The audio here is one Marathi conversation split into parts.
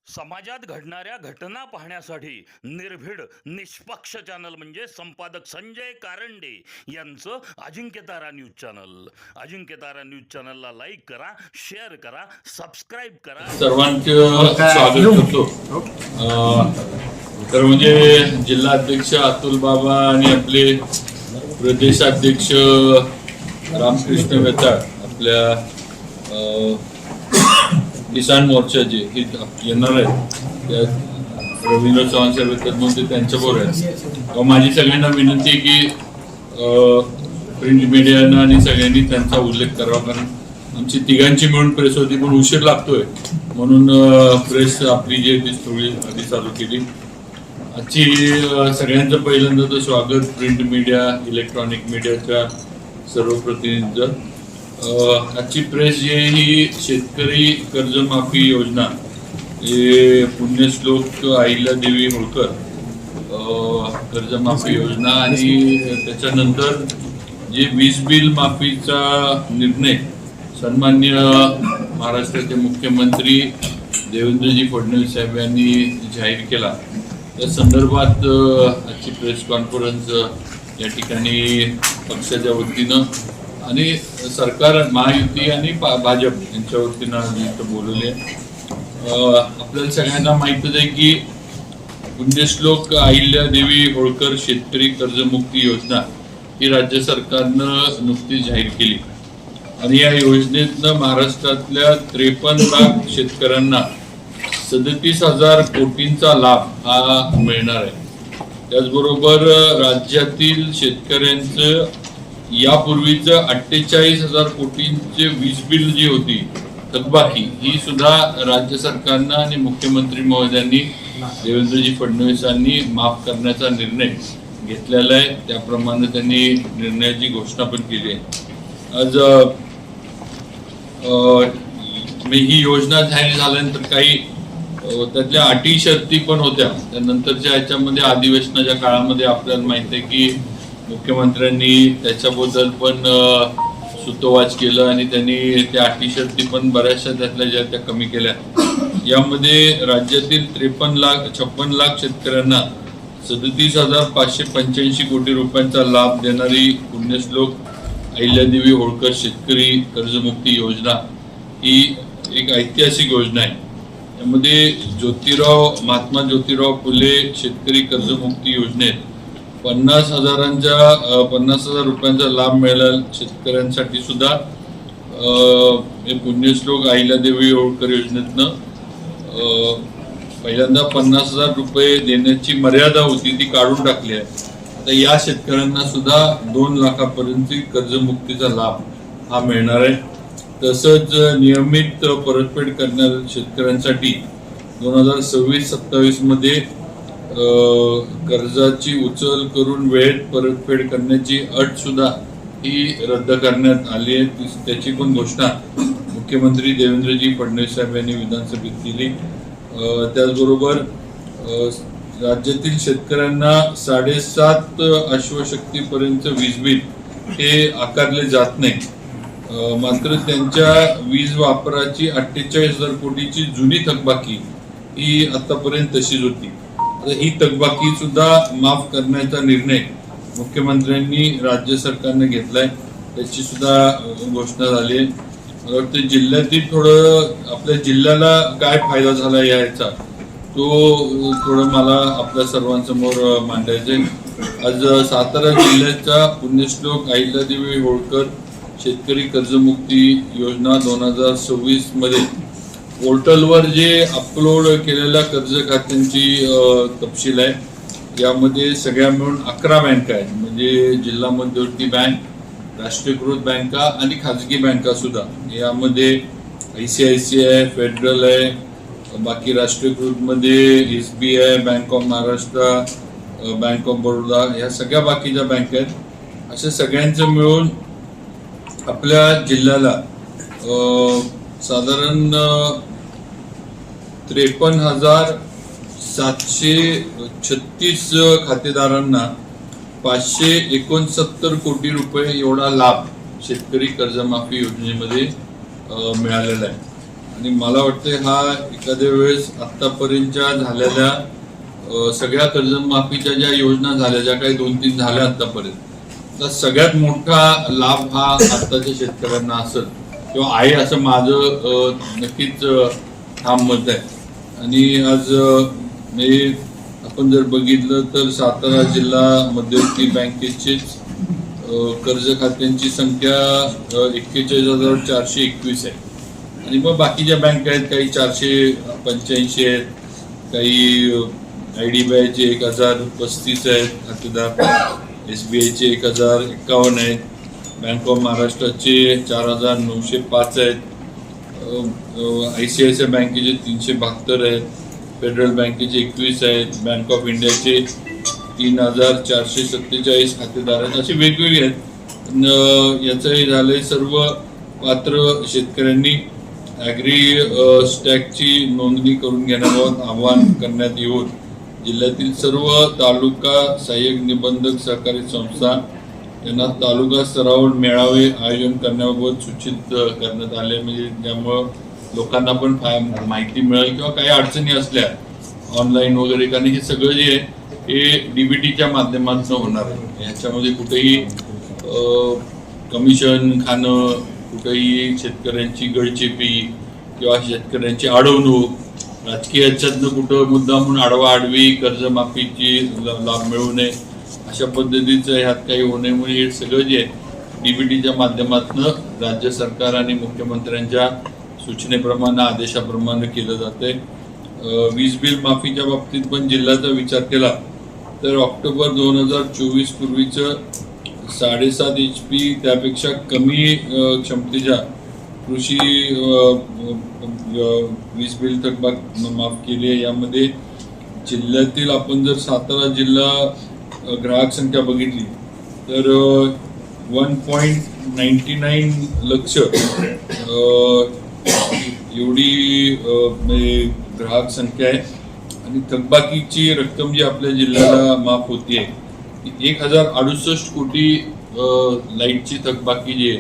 समाजात घडणाऱ्या घटना पाहण्यासाठी निर्भीड निष्पक्ष चॅनल म्हणजे संपादक संजय कारंडे यांचं Ajinkyatara news channel. Ajinkyatara news चॅनलला लाईक करा, शेअर करा, सबस्क्राईब करा. सर्वांचं स्वागत करतो. तर म्हणजे जिल्हाध्यक्ष अतुल बाबा आणि आपले प्रदेशाध्यक्ष रामकृष्ण वेताळ आपल्या किसान मोर्चाचे येणार आहेत. रवींद्र चव्हाण साहेब येतात म्हणून ते त्यांच्याबरोबर आहेत. माझी सगळ्यांना विनंती आहे की प्रिंट मीडियानं आणि सगळ्यांनी त्यांचा उल्लेख करावा, कारण आमची तिघांची मिळून प्रेस होती पण उशीर लागतोय म्हणून प्रेस आपली जी ती थोडी आधी चालू केली. आजची सगळ्यांचं पहिल्यांदा तर स्वागत प्रिंट मीडिया इलेक्ट्रॉनिक मीडियाच्या सर्व प्रतिनिधींचं. आजची प्रेस जी आहे ही शेतकरी कर्जमाफी योजना हे पुण्यश्लोक अहिल्यादेवी होळकर कर्जमाफी योजना आणि त्याच्यानंतर जे वीज बिल माफीचा निर्णय सन्मान्य महाराष्ट्राचे मुख्यमंत्री देवेंद्रजी फडणवीस साहेब यांनी जाहीर केला त्या संदर्भात आजची प्रेस कॉन्फरन्स या ठिकाणी पक्षाच्या वतीनं आणि सरकार महायुती आणि भाजप यांच्या वतीनं बोलवले. आपल्याला सगळ्यांना माहीतच आहे की पुण्यश्लोक अहिल्यादेवी होळकर शेतकरी कर्जमुक्ती योजना ही राज्य सरकारनं नुकतीच जाहीर केली आणि या योजनेतनं महाराष्ट्रातल्या 53 लाख शेतकऱ्यांना 37,000 कोटींचा लाभ हा मिळणार आहे. त्याचबरोबर राज्यातील शेतकऱ्यांचं यापूर्वीचं 48,000 कोटींचे वीज बिल जी होती थकबाकी ही सुद्धा राज्य सरकारनं आणि मुख्यमंत्री महोदयांनी देवेंद्रजी फडणवीसांनी माफ करण्याचा निर्णय घेतलेला आहे. त्याप्रमाणे त्यांनी निर्णयाची घोषणा पण केली आहे. आज ही योजना जाहीर झाल्यानंतर काही त्यातल्या अटी शर्ती पण होत्या. त्यानंतरच्या ह्याच्यामध्ये अधिवेशनाच्या काळामध्ये आपल्याला माहिती आहे की मुख्यमंत्र्यांनी त्याच्याबद्दल पण सूतोवाच केलं आणि त्यांनी त्या अटी शर्ती पण बऱ्याचशा त्यातल्या ज्या त्या कमी केल्या. यामध्ये राज्यातील 56 लाख शेतकऱ्यांना 37,585 कोटी रुपयांचा लाभ देणारी पुण्यश्लोक अहिल्यादेवी होळकर शेतकरी कर्जमुक्ती योजना ही एक ऐतिहासिक योजना आहे. त्यामध्ये महात्मा ज्योतिराव फुले शेतकरी कर्जमुक्ती योजनेत 50,000 रुपयांचा लाभ मिळाला. शेतकऱ्यांसाठी सुद्धा हे पुण्यश्लोक अहिल्यादेवी होळकर योजनेतनं पहिल्यांदा 50,000 रुपये देण्याची मर्यादा होती ती काढून टाकली आहे. आता या शेतकऱ्यांना सुद्धा 2 लाखापर्यंत कर्जमुक्तीचा लाभ हा मिळणार आहे. तसंच नियमित परतफेड करणाऱ्या शेतकऱ्यांसाठी 2026-27 मध्ये कर्जाची उचल करून वेळेत परतफेड करण्याची अट सुद्धा ही रद्द करण्यात आली आहे. त्याची पण घोषणा मुख्यमंत्री देवेंद्रजी फडणवीस साहेब यांनी विधानसभेत केली. त्याचबरोबर राज्यातील शेतकऱ्यांना 7.5 अश्वशक्तीपर्यंत वीज बिल हे आकारले जात नाही. मात्र त्यांच्या वीज वापराची 48,000 कोटीची जुनी थकबाकी ही आतापर्यंत तशीच होती. ही थकबाकी सुद्धा माफ करण्याचा निर्णय मुख्यमंत्र्यांनी राज्य सरकारने घेतलाय. त्याची सुद्धा घोषणा झाली आहे. मला वाटतं जिल्ह्यातील थोडं आपल्या जिल्ह्याला काय फायदा झाला याचा तो थोडं मला आपल्या सर्वांसमोर मांडायचंय. आज सातारा जिल्ह्याच्या पुण्यश्लोक अहिल्यादेवी होळकर शेतकरी कर्जमुक्ती योजना 2026 मध्ये पोर्टलवर जे अपलोड केलेल्या कर्ज खात्यांची तपशील आहे. यामध्ये सगळ्या मिळून 11 बँका आहेत. म्हणजे जिल्हा मध्यवर्ती बँक, राष्ट्रीयकृत बँका आणि खाजगी बँका सुद्धा. यामध्ये ICICI फेडरल आहे, बाकी राष्ट्रीयकृत मध्ये SBI, bank of Maharashtra, bank of Baroda ह्या सगळ्या बाकीच्या बँका आहेत. अशा सगळ्यांचं मिळून आपल्या जिल्ह्याला साधारण 53,736 खातेदारांना 569 कोटी रुपये एवढा लाभ शेतकरी कर्जमाफी योजनेमध्ये मिळालेला आहे. आणि मला वाटतं हा एखाद्या वेळेस आतापर्यंतच्या झालेल्या सगळ्या कर्जमाफीच्या ज्या योजना झाल्या, ज्या काही 2-3 झाल्या आतापर्यंत, तर सगळ्यात मोठा लाभ हा आताच्या शेतकऱ्यांना असेल किंवा आहे असं माझं नक्कीच ठाम मत आहे. आणि आज आपण जर बघितलं तर सातारा जिल्हा मध्यवर्ती बँकेचीच कर्ज खात्यांची संख्या 41,421 आहे. आणि मग बाकीच्या बँका आहेत, काही 485 आहेत, काही IDBIचे 1,035 आहेत खातेदार, SBIचे 1,051 आहेत, बँक ऑफ महाराष्ट्राचे 4,905 आहेत, ICICI बँकेचे 372 आहेत, फेडरल बँकेचे 21 आहेत, बँक ऑफ इंडियाचे 3,447 खातेदार आहेत. असे वेगवेगळे आहेत. याचं हे झालंय, सर्व पात्र शेतकऱ्यांनी ॲग्री स्टॅकची नोंदणी करून घेण्याबाबत आवाहन करण्यात येऊन जिल्ह्यातील सर्व तालुका सहाय्यक निबंधक सहकारी संस्था यांना तालुका स्तरावर मेळावे आयोजन करण्याबाबत सूचित करण्यात आले. म्हणजे ज्यामुळं लोकांना पण माहिती मिळेल किंवा काही अडचणी असल्या ऑनलाईन वगैरे, कारण हे सगळं जे आहे हे DBTच्या माध्यमातून होणार आहे. याच्यामध्ये कुठेही कमिशन खाणं, कुठेही शेतकऱ्यांची गळचेपी किंवा शेतकऱ्यांची अडवणूक, राजकीय याच्यातनं कुठं मुद्दा म्हणून आडवी कर्जमाफीची लाभ मिळू नये अशा पद्धतीचं ह्यात काही होऊ नये म्हणून हे सगळं जे आहे DBTच्या माध्यमातून राज्य सरकार आणि मुख्यमंत्र्यांच्या सूचनेप्रमाणे, आदेशाप्रमाणे केलं जातंय. वीज बिल माफीच्या बाबतीत पण जिल्ह्याचा विचार केला तर ऑक्टोबर 2024 पूर्वीचं 7.5 HP त्यापेक्षा कमी क्षमतेच्या कृषी वीज बिल थकबाक माफ केली आहे. यामध्ये जिल्ह्यातील आपण जर सातारा जिल्हा ग्राहक संख्या बघितली तर 1.99 लक्ष एवढी ग्राहक संख्या आहे. आणि थकबाकीची रक्कम जी आपल्या जिल्ह्याला माफ होतीये 1,068 कोटी लाईटची थकबाकी जी आहे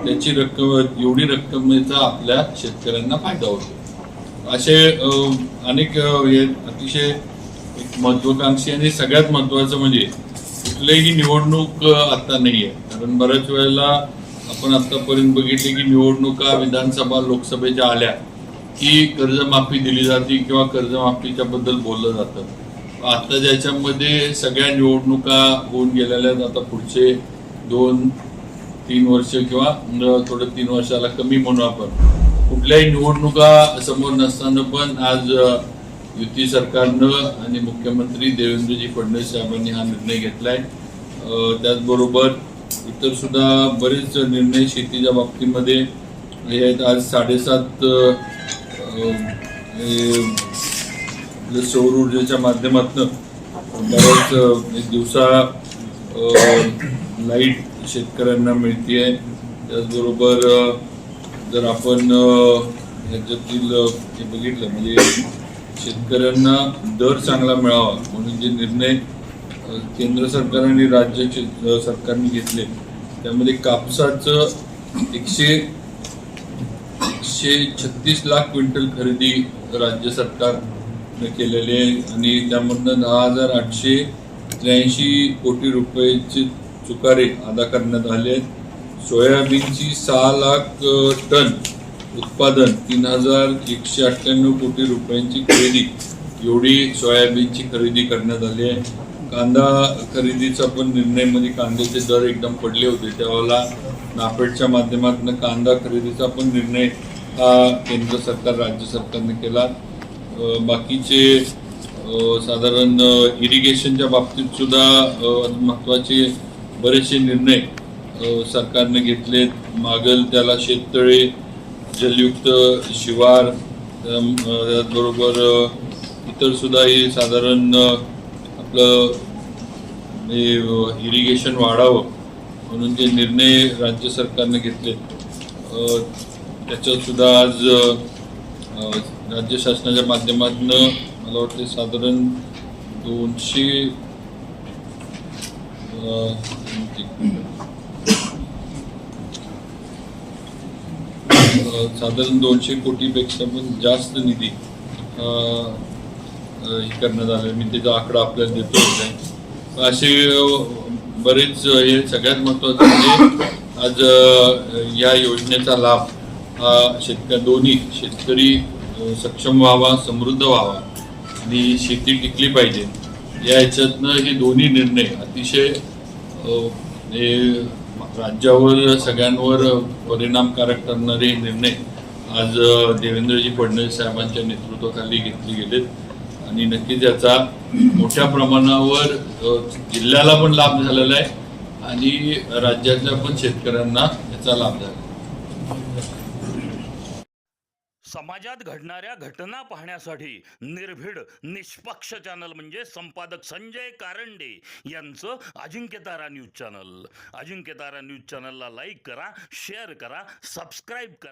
त्याची रक्कम, एवढी रक्कमेचा आपल्या शेतकऱ्यांना फायदा होतो. असे अनेक अतिशय एक महत्वाकांक्षी आणि सगळ्यात महत्वाचं म्हणजे कुठलीही निवडणूक आता नाही आहे. कारण बऱ्याच वेळेला आपण आतापर्यंत बघितले की निवडणुका विधानसभा लोकसभेच्या आल्या की कर्जमाफी दिली जाते किंवा कर्जमाफीच्या बद्दल बोललं जातं. आता ज्याच्यामध्ये सगळ्या निवडणुका होऊन गेलेल्या आहेत. आता पुढचे 2-3 वर्ष किंवा थोडं 3 वर्षाला कमी म्हणू आपण, कुठल्याही निवडणुका समोर नसताना पण आज युती सरकारनं आणि मुख्यमंत्री देवेंद्रजी फडणवीस साहेबांनी हा निर्णय घेतलाय. त्याचबरोबर इतर सुद्धा बरेच निर्णय शेतीच्या बाबतीमध्ये हे आहेत. आज 7.5 सौर ऊर्जेच्या माध्यमातून बऱ्याच दिवसा लाईट शेतकऱ्यांना मिळते आहे. त्याचबरोबर जर आपण ह्याच्यातील हे बघितलं म्हणजे शेतकऱ्यांना दर चांगला मिळावा म्हणून जे निर्णय केंद्र सरकार आणि राज्य सरकारने घेतले त्यामध्ये कापसाचं 136 लाख क्विंटल खरेदी राज्य सरकारने केलेली आहे आणि त्यामधनं 10,883 कोटी रुपयाचे चुकारे अदा करण्यात आले आहेत. सोयाबीनची 6 लाख टन उत्पादन, 3,198 कोटी रुपयांची खरेदी, एवढी सोयाबीनची खरेदी करण्यात आली आहे. कांदा खरेदीचा पण निर्णय म्हणजे कांद्याचे दर एकदम पडले होते त्यावेळेला नाफेडच्या माध्यमातून कांदा खरेदीचा पण निर्णय हा केंद्र सरकार राज्य सरकारने केला. बाकीचे साधारण इरिगेशनच्या बाबतीत सुद्धा महत्त्वाचे बरेचसे निर्णय सरकारने घेतलेत. मागल त्याला शेततळे, जलयुक्त शिवार, त्याचबरोबर इतर सुद्धा हे साधारण आपलं इरिगेशन वाढावं म्हणून जे निर्णय राज्य सरकारने घेतले त्याच्यात सुद्धा आज राज्य शासनाच्या माध्यमातून मला वाटते साधारण 200 200 साधारण 200 कोटीपेक्षा पण जास्त निधी हे करण्यात आलं. मी त्याचा आकडा आपल्याला देतो. असे बरेच हे सगळ्यात महत्त्वाचं म्हणजे आज या योजनेचा लाभ हा दोन्ही शेतकरी सक्षम व्हावा, समृद्ध व्हावा आणि शेती टिकली पाहिजे या ह्याच्यातनं हे दोन्ही निर्णय अतिशय हे राज्यावर सगळ्यांवर परिणामकारक ठरणारे निर्णय आज देवेंद्रजी फडणवीस साहेबांच्या नेतृत्वाखाली घेतले गेलेत आणि नक्कीच याचा मोठ्या प्रमाणावर जिल्ह्याला पण लाभ झालेला आहे आणि राज्यातल्या पण शेतकऱ्यांना याचा लाभ झाला. समाजात घडणाऱ्या घटना पाहण्यासाठी निर्भीड निष्पक्ष चॅनल म्हणजे संपादक संजय कारंडे यांचं Ajinkyatara news channel. Ajinkyatara news चॅनलला लाईक करा, शेअर करा, सबस्क्राईब करा.